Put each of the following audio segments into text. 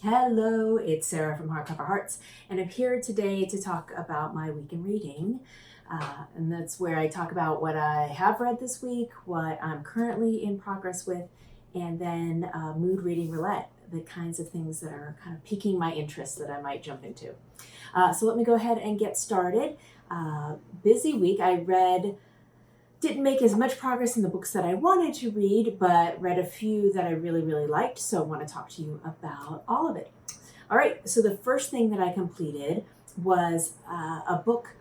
Hello, it's Sarah from Hardcover Hearts, and I'm here today to talk about my week in reading. And that's where I talk about what I have read this week, what I'm currently in progress with, and then Mood Reading Roulette, the kinds of things that are kind of piquing my interest that I might jump into. So let me go ahead and get started. Busy week. Didn't make as much progress in the books that I wanted to read, but read a few that I really, really liked. So I want to talk to you about all of it. All right. So the first thing that I completed was a book.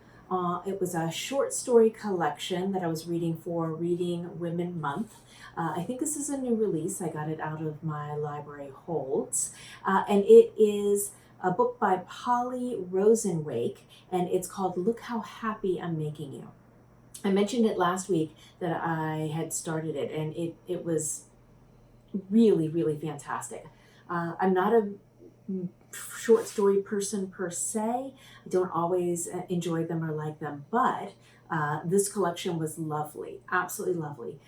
It was a short story collection that I was reading for Reading Women Month. I think this is a new release. I got it out of my library holds. And it is a book by Polly Rosenwaike, and it's called Look How Happy I'm Making You. I mentioned it last week that I had started it, and it was really, really fantastic. I'm not a short story person per se. I don't always enjoy them or like them, but this collection was lovely, absolutely lovely.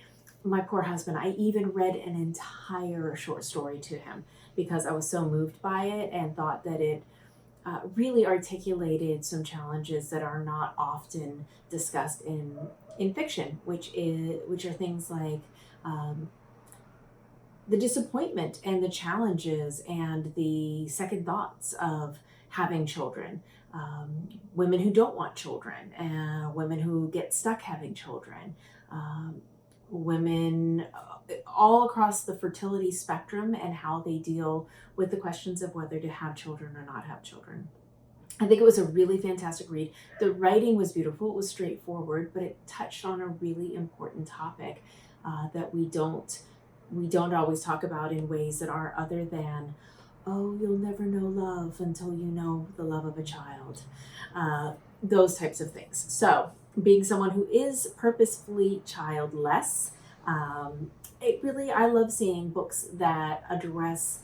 My poor husband, I even read an entire short story to him because I was so moved by it and thought that it really articulated some challenges that are not often discussed in fiction, which are things like the disappointment and the challenges and the second thoughts of having children, women who don't want children, women who get stuck having children, women all across the fertility spectrum and how they deal with the questions of whether to have children or not have children. I think it was a really fantastic read. The writing was beautiful. It was straightforward, but it touched on a really important topic that we don't always talk about in ways that are other than, oh, you'll never know love until you know the love of a child. Those types of things. So being someone who is purposefully childless, I love seeing books that address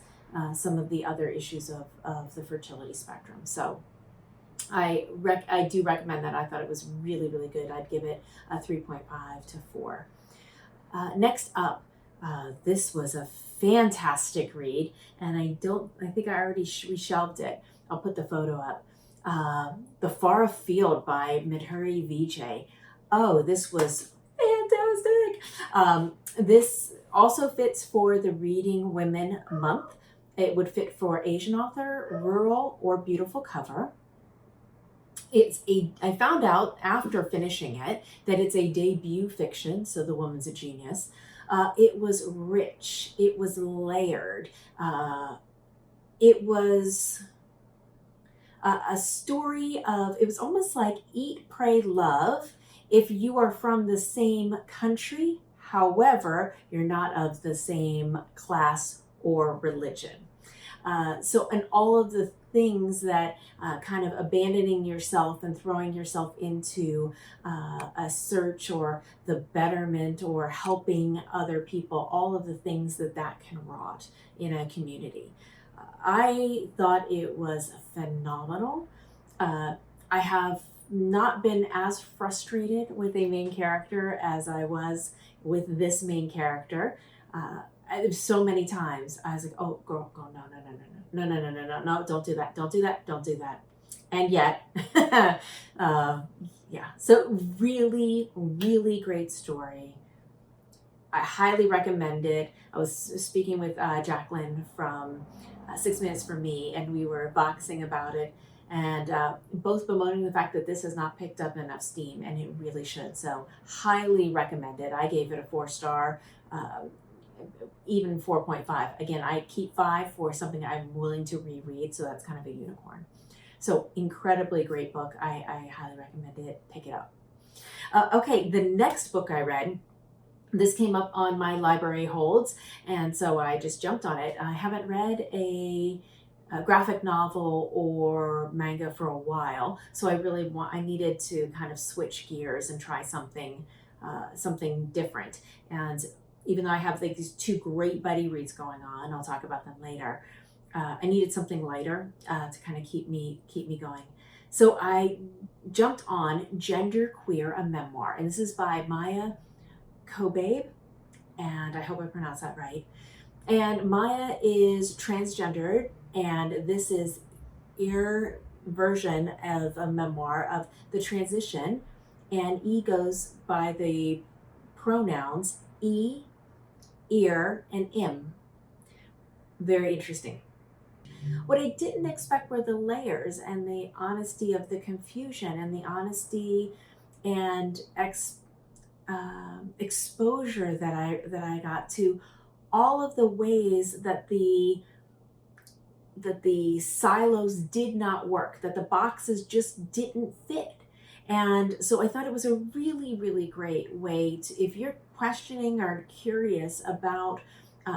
some of the other issues of the fertility spectrum. So I do recommend that. I thought it was really, really good. I'd give it a 3.5 to 4. Next up, this was a fantastic read, and I think I already reshelved it. I'll put the photo up. The Far Afield by Madhuri Vijay. Oh, this was fantastic. This also fits for the Reading Women Month. It would fit for Asian author, rural, or beautiful cover. I found out after finishing it that it's a debut fiction, so the woman's a genius. It was rich. It was layered. It was a story of, it was almost like Eat, Pray, Love if you are from the same country, however, you're not of the same class or religion. And all of the things that kind of abandoning yourself and throwing yourself into a search or the betterment or helping other people, all of the things that can wrought in a community. I thought it was phenomenal. I have not been as frustrated with a main character as I was with this main character. So many times I was like, oh, girl, go, no, don't do that. And yet, yeah. So really, really great story. I highly recommend it. I was speaking with Jacqueline from 6 Minutes for Me, and we were boxing about it, and both bemoaning the fact that this has not picked up enough steam, and it really should. So highly recommend it. I gave it a 4-star, even 4.5. Again, I keep 5 for something I'm willing to reread, so that's kind of a unicorn. So incredibly great book. I highly recommend it. Pick it up. Okay, the next book I read, this came up on my library holds, and so I just jumped on it. I haven't read a graphic novel or manga for a while, so I needed to kind of switch gears and try something different. And even though I have like these 2 great buddy reads going on, I'll talk about them later, I needed something lighter to kind of keep me going. So I jumped on Genderqueer, a Memoir, and this is by Maia, Kobabe, and I hope I pronounced that right. And Maia is transgendered, and this is ear version of a memoir of the transition, and E goes by the pronouns E, ear, and im. Very interesting. What I didn't expect were the layers and the honesty of the confusion and the honesty and exposure that I got to all of the ways that the silos did not work, that the boxes just didn't fit. And so I thought it was a really, really great way to, if you're questioning or curious about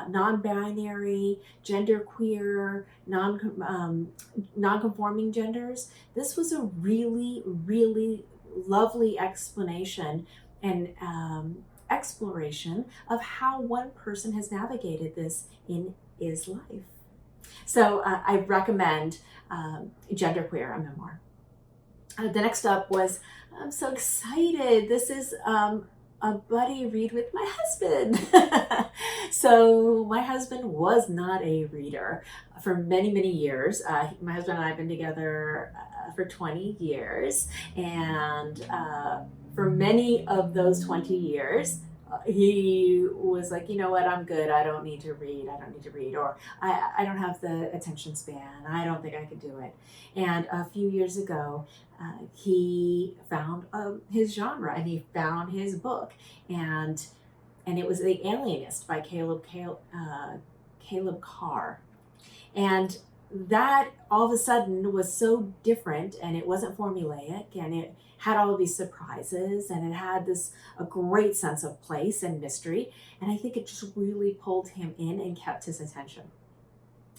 non-binary, genderqueer, non-conforming genders, this was a really, really lovely explanation and exploration of how one person has navigated this in his life. So I recommend Genderqueer, a memoir. The next up was, I'm so excited. This is a buddy read with my husband. So my husband was not a reader for many, many years. My husband and I have been together for 20 years. And for many of those 20 years, he was like, you know what, I'm good. I don't need to read. Or I don't have the attention span. I don't think I can do it. And a few years ago, he found his genre, and he found his book. And it was The Alienist by Caleb Carr. And that all of a sudden was so different, and it wasn't formulaic, and it had all of these surprises, and it had a great sense of place and mystery. And I think it just really pulled him in and kept his attention.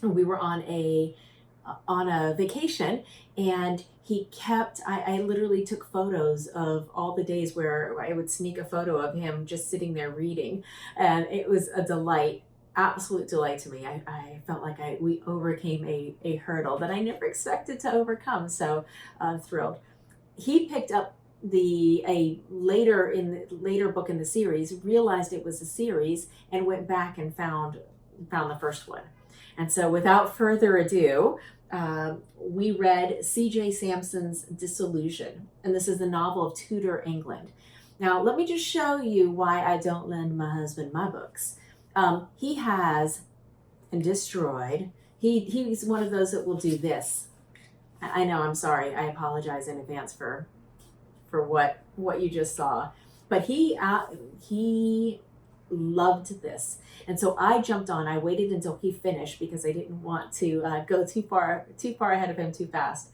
And we were on a vacation, and he kept, I literally took photos of all the days where I would sneak a photo of him just sitting there reading. And it was a delight, absolute delight to me. I felt like we overcame a hurdle that I never expected to overcome. So I'm thrilled. He picked up a later book in the series, realized it was a series, and went back and found the first one. And so without further ado, we read C.J. Sampson's Dissolution, and this is the novel of Tudor England. Now, let me just show you why I don't lend my husband my books. He has destroyed. He's one of those that will do this. I know, I'm sorry. I apologize in advance for what you just saw. But he loved this. And so I jumped on. I waited until he finished because I didn't want to go too far ahead of him too fast.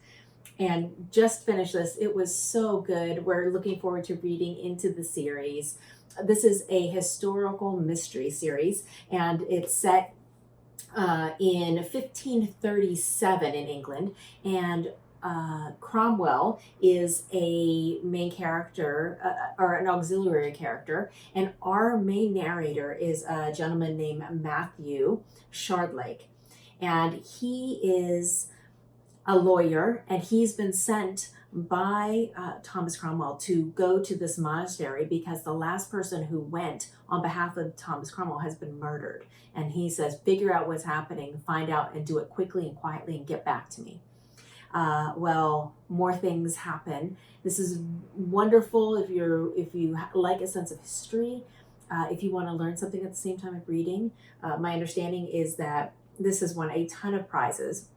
And just finished this. It was so good. We're looking forward to reading into the series. This is a historical mystery series, and it's set in 1537 in England, and Cromwell is a main character or an auxiliary character, and our main narrator is a gentleman named Matthew Shardlake, and he is a lawyer, and he's been sent by Thomas Cromwell to go to this monastery because the last person who went on behalf of Thomas Cromwell has been murdered. And he says, figure out what's happening, find out, and do it quickly and quietly, and get back to me. Well, more things happen. This is wonderful if you like a sense of history, if you want to learn something at the same time of reading. My understanding is that this has won a ton of prizes.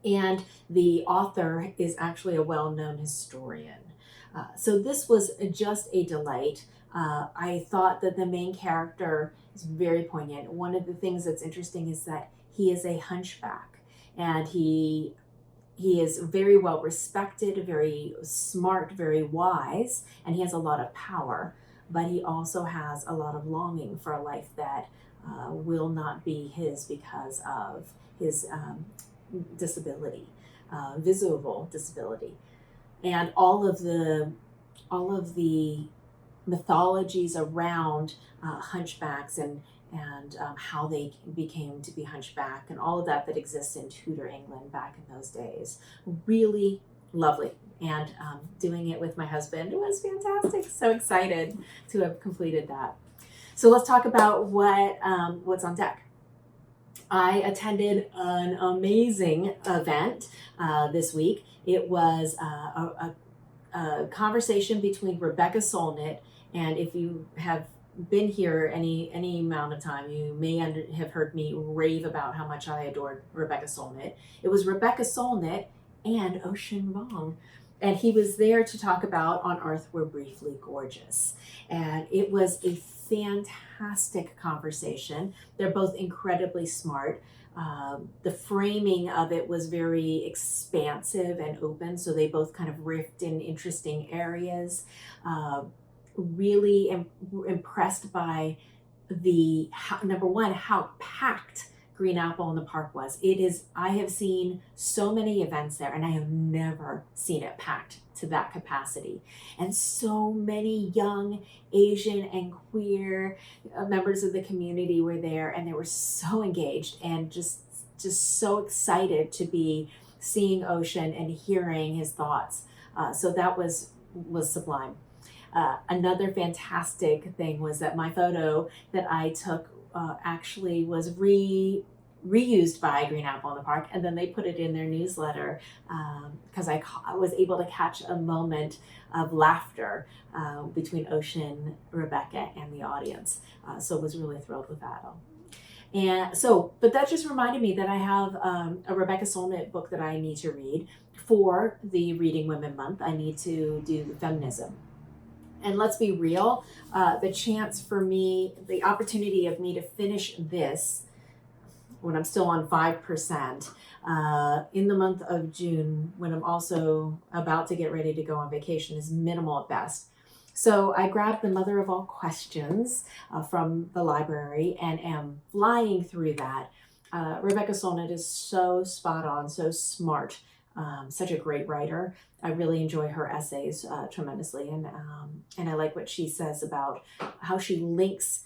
And the author is actually a well-known historian. So this was just a delight. I thought that the main character is very poignant. One of the things that's interesting is that he is a hunchback, and he is very well respected, very smart, very wise, and he has a lot of power, but he also has a lot of longing for a life that will not be his because of his disability, visual disability, and all of the mythologies around hunchbacks and how they became to be hunchback and all of that exists in Tudor England back in those days. Really lovely, and doing it with my husband, it was fantastic. So excited to have completed that. So let's talk about what's on deck. I attended an amazing event this week. It was a conversation between Rebecca Solnit, and if you have been here any amount of time, you may have heard me rave about how much I adored Rebecca Solnit. It was Rebecca Solnit and Ocean Vuong. And he was there to talk about On Earth We're Briefly Gorgeous. And it was a fantastic conversation. They're both incredibly smart. The framing of it was very expansive and open, so they both kind of riffed in interesting areas. Really impressed by number one, how packed Green Apple in the park was. I have seen so many events there, and I have never seen it packed to that capacity. And so many young Asian and queer members of the community were there, and they were so engaged and just so excited to be seeing Ocean and hearing his thoughts. So that was sublime. Another fantastic thing was that my photo that I took actually was reused by Green Apple in the Park, and then they put it in their newsletter because I was able to catch a moment of laughter between Ocean, Rebecca, and the audience. So I was really thrilled with that. And so, but that just reminded me that I have a Rebecca Solnit book that I need to read for the Reading Women Month. I need to do feminism. And let's be real, the chance for me, the opportunity of me to finish this when I'm still on 5% in the month of June, when I'm also about to get ready to go on vacation, is minimal at best. So I grabbed the Mother of All Questions from the library and am flying through that. Rebecca Solnit is so spot on, so smart, such a great writer. I really enjoy her essays tremendously, and I like what she says about how she links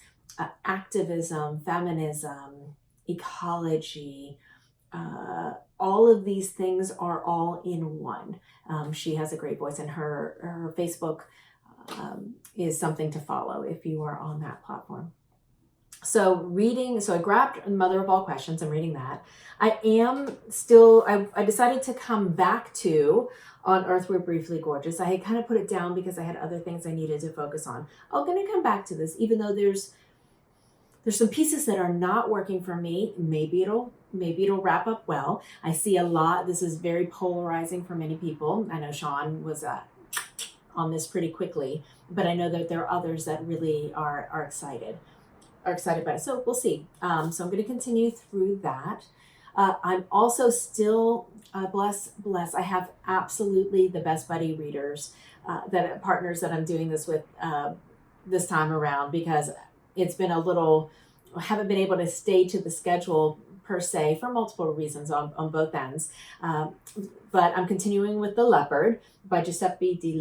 activism, feminism, ecology. All of these things are all in one. She has a great voice, and her Facebook is something to follow if you are on that platform. So I grabbed Mother of All Questions. I'm reading that. I decided to come back to On Earth We're Briefly Gorgeous. I had kind of put it down because I had other things I needed to focus on. I'm going to come back to this, even though there's some pieces that are not working for me. Maybe it'll wrap up well. I see a lot. This is very polarizing for many people. I know Sean was on this pretty quickly, but I know that there are others that really are excited by it. So we'll see. So I'm going to continue through that. I'm also still, bless, I have absolutely the best buddy readers, partners that I'm doing this with this time around, because it's been I haven't been able to stay to the schedule per se for multiple reasons on both ends. But I'm continuing with The Leopard by Guiseppe di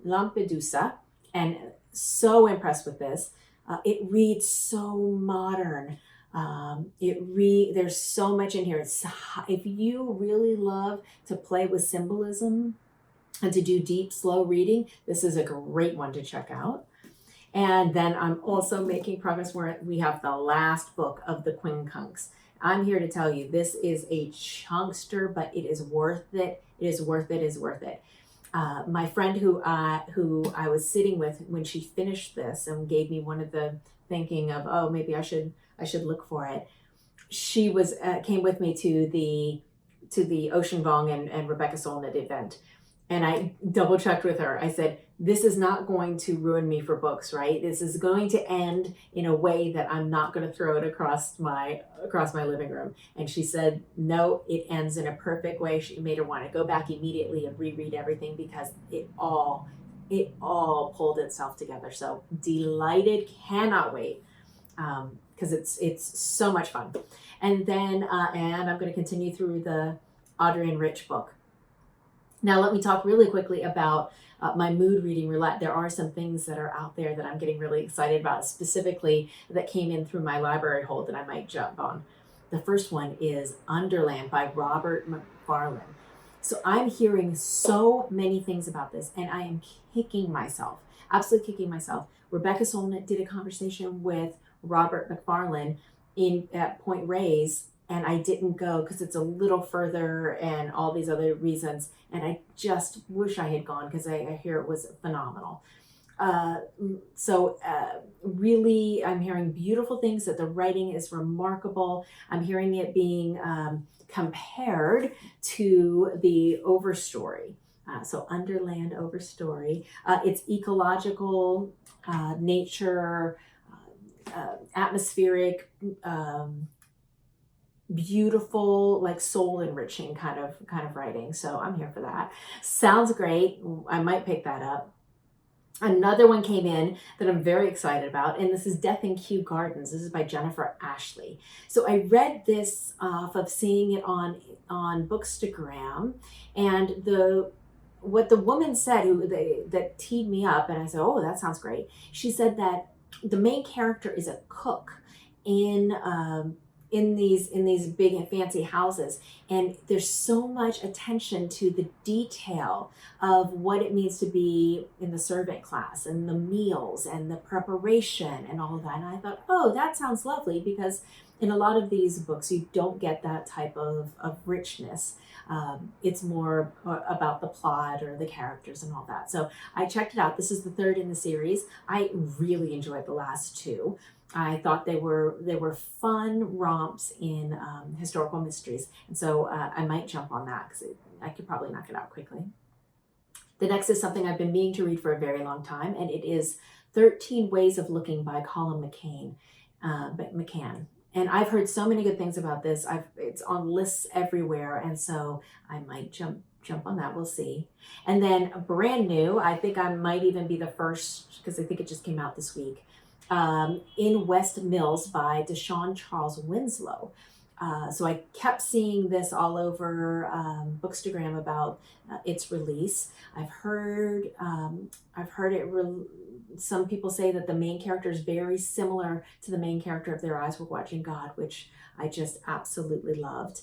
Lampedusa, and so impressed with this. It reads so modern. There's so much in here. If you really love to play with symbolism and to do deep, slow reading, this is a great one to check out. And then I'm also making progress where we have the last book of the Quincunx. I'm here to tell you, this is a chunkster, but it is worth it. It is worth it. My friend who I was sitting with when she finished this and gave me one of the thinking of, oh, maybe I should look for it. She came with me to the Ocean Vuong and Rebecca Solnit event. And I double checked with her. I said, this is not going to ruin me for books, right? This is going to end in a way that I'm not going to throw it across my living room. And she said, no, it ends in a perfect way. She made her want to go back immediately and reread everything because it all pulled itself together. So delighted, cannot wait, because it's so much fun. And then, and I'm going to continue through the Adrienne Rich book. Now, let me talk really quickly about my Mood Reading Roulette. There are some things that are out there that I'm getting really excited about, specifically that came in through my library hold that I might jump on. The first one is Underland by Robert McFarlane. So I'm hearing so many things about this, and I am kicking myself, absolutely kicking myself. Rebecca Solnit did a conversation with Robert McFarlane at Point Reyes, and I didn't go because it's a little further and all these other reasons. And I just wish I had gone because I hear it was phenomenal. Really, I'm hearing beautiful things, that the writing is remarkable. I'm hearing it being compared to the Overstory. So Underland Overstory. It's ecological, nature, atmospheric, beautiful, like soul enriching kind of writing. So I'm here for that. Sounds great. I might pick that up. Another one came in that I'm very excited about, and this is Death in Kew Gardens. This is by Jennifer Ashley. So I read this off of seeing it on Bookstagram, and what the woman said that teed me up, and I said, oh, that sounds great. She said that the main character is a cook in these big and fancy houses, and there's so much attention to the detail of what it means to be in the servant class, and the meals and the preparation and all of that. And I thought, oh, that sounds lovely, because in a lot of these books you don't get that type of richness. It's more about the plot or the characters and all that. So I checked it out. This is the third in the series. I really enjoyed the last two. I thought they were fun romps in historical mysteries, and so I might jump on that because I could probably knock it out quickly. The next is something I've been meaning to read for a very long time, and it is 13 Ways of Looking by Colin McCann. And I've heard so many good things about this. It's on lists everywhere, and so I might jump on that. We'll see. And then brand new, I think I might even be the first, because I think it just came out this week. In West Mills by Deshaun Charles Winslow. So I kept seeing this all over Bookstagram about its release. I've heard some people say that the main character is very similar to the main character of Their Eyes Were Watching God, which I just absolutely loved.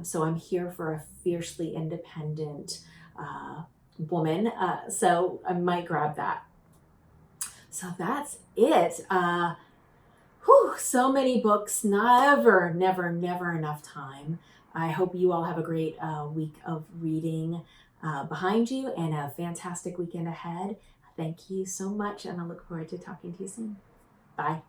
So I'm here for a fiercely independent woman. So I might grab that. So that's it. So many books, never enough time. I hope you all have a great week of reading behind you, and a fantastic weekend ahead. Thank you so much, and I look forward to talking to you soon. Bye.